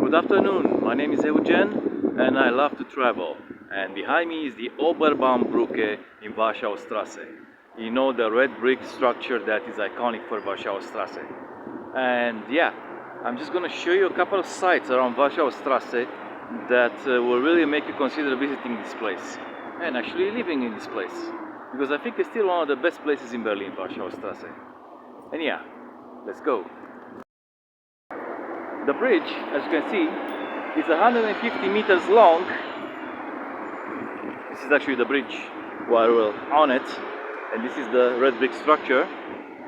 Good afternoon, my name is Eugen and I love to travel. And behind me is the Oberbaumbrücke in Warschauer Straße. You know, the red brick structure that is iconic for Warschauer Straße. And yeah, I'm just gonna show you a couple of sites around Warschauer Straße that will really make you consider visiting this place and actually living in this place, because I think it's still one of the best places in Berlin, Warschauer Straße. And yeah, let's go. The bridge, as you can see, is 150 meters long. This is actually the bridge while we're on it, and this is the red brick structure.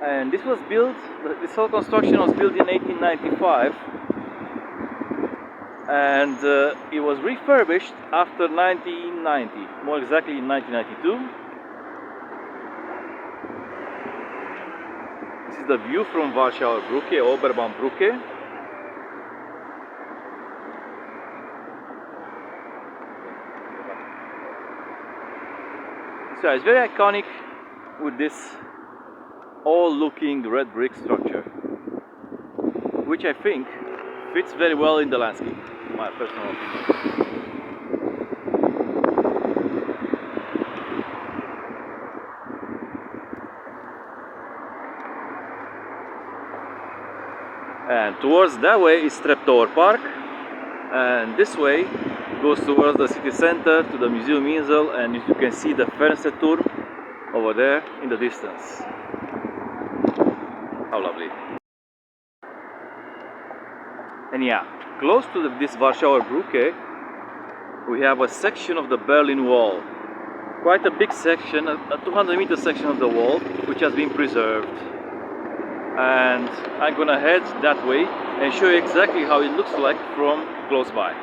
And this whole construction was built in 1895, and it was refurbished after 1990, more exactly in 1992. This is the view from Warschauer Brücke, Oberbaumbrücke. So it's very iconic with this old-looking red brick structure, which I think fits very well in the landscape, my personal opinion. And towards that way is Treptower Park, and this way goes towards the city center to the Museum Insel, and you can see the Fernsehturm over there in the distance. How lovely. And yeah, close to this Warschauer Brücke we have a section of the Berlin Wall. Quite a big section, a 200-meter section of the wall, which has been preserved. And I'm gonna head that way and show you exactly how it looks like from close by.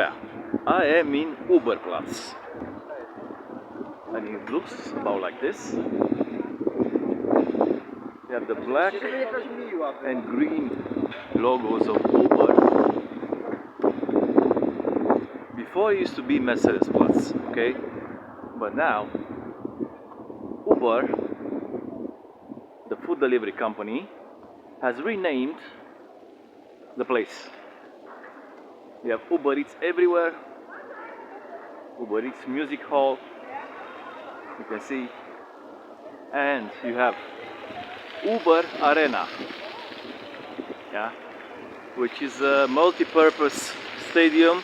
Yeah, I am in Uberplatz, and it looks about like this. You have the black and green logos of Uber. Before it used to be Mercedesplatz, okay? But now, Uber, the food delivery company, has renamed the place. You have Uber Eats everywhere, Uber Eats Music Hall, you can see, and you have Uber Arena, yeah, which is a multi-purpose stadium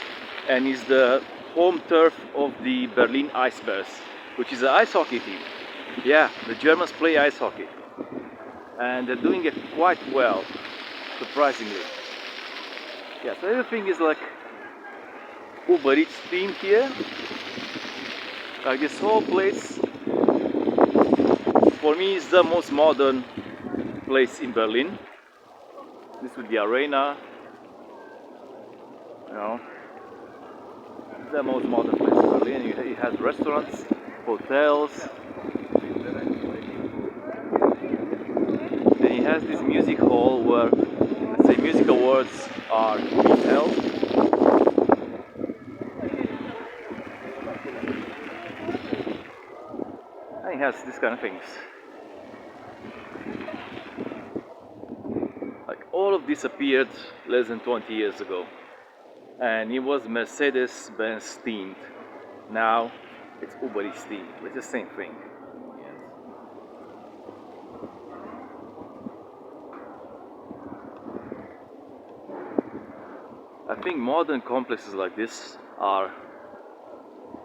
and is the home turf of the Berlin Ice Bears, which is an ice hockey team. Yeah, the Germans play ice hockey, and they're doing it quite well, surprisingly. Yeah, so everything is like Uber Eats themed here. Like this whole place, for me, is the most modern place in Berlin. This with the arena, you know, the most modern place in Berlin. It has restaurants, hotels. Then it has this music hall where, let's say, music awards are being held. And it has this kind of things. Like all of this appeared less than 20 years ago. And it was Mercedes-Benz themed. Now it's Uber Eats themed. It's the same thing. Yes. I think modern complexes like this are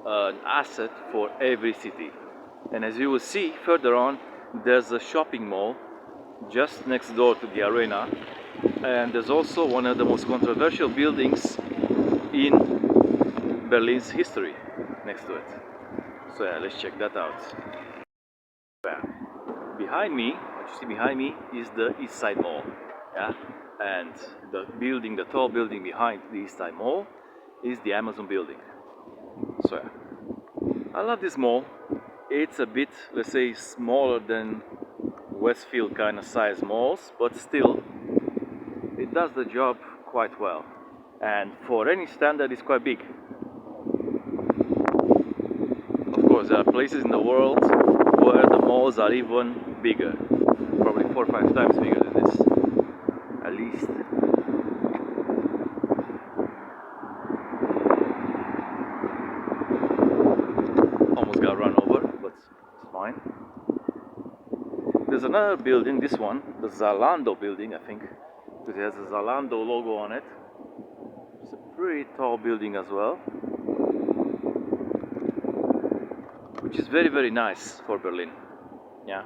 an asset for every city. And as you will see further on, there's a shopping mall just next door to the arena. And there's also one of the most controversial buildings in Berlin's history next to it. So yeah, let's check that out. Yeah. Behind me, what you see behind me is the East Side Mall. Yeah, and the building, the tall building behind the East Side Mall is the Amazon building. So yeah, I love this mall. It's a bit, let's say, smaller than Westfield kind of size malls, but still, it does the job quite well. And for any standard, it's quite big. Of course, there are places in the world where the malls are even bigger, probably 4 or 5 times bigger than this, at least. Almost got run over, but it's fine. There's another building, this one, the Zalando building, I think, because it has a Zalando logo on it. It's a pretty tall building as well, which is very, very nice for Berlin. Yeah,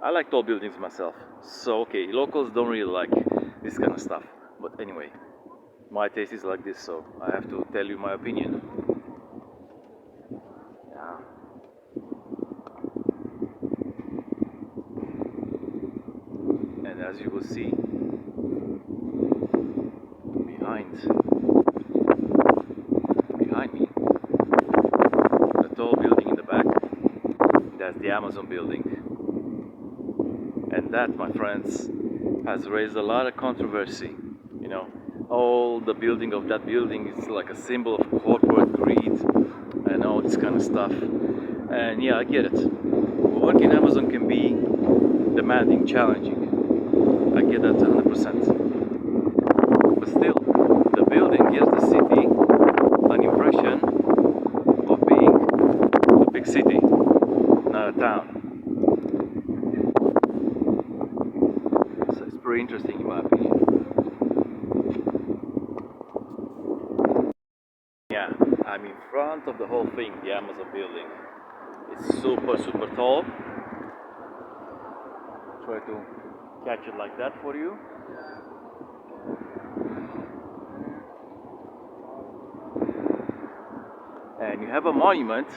I like tall buildings myself. So okay, locals don't really like this kind of stuff, but anyway, my taste is like this, so I have to tell you my opinion. Yeah. And as you will see behind me, the tall building in the back, that's the Amazon building. And that, my friends, has raised a lot of controversy. You know, all the building of that building is like a symbol of corporate greed and all this kind of stuff. And yeah, I get it. Working in Amazon can be demanding, challenging. I get that 100%. But still, the building gives the city an impression of being a big city, not a town. So it's pretty interesting in my opinion. Yeah, I'm in front of the whole thing, the Amazon building. It's super, super tall. Try to catch it like that for you. And you have a monument,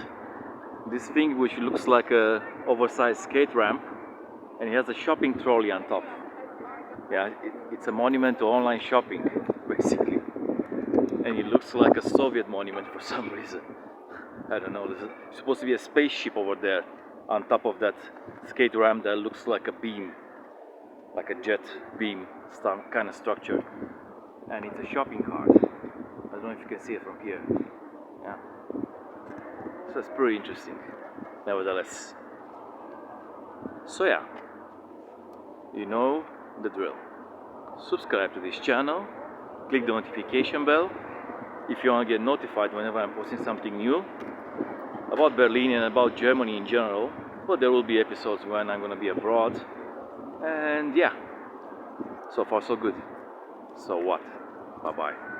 this thing which looks like a oversized skate ramp, and it has a shopping trolley on top. Yeah, it's a monument to online shopping, basically. and it looks like a Soviet monument for some reason. I don't know, there's supposed to be a spaceship over there on top of that skate ramp that looks like a beam, like a jet beam kind of structure. And it's a shopping cart. I don't know if you can see it from here. Yeah. So it's pretty interesting, nevertheless. So yeah, you know the drill. Subscribe to this channel, click the notification bell if you want to get notified whenever I'm posting something new about Berlin and about Germany in general. But there will be episodes when I'm going to be abroad. And yeah, so far so good. So what? Bye bye.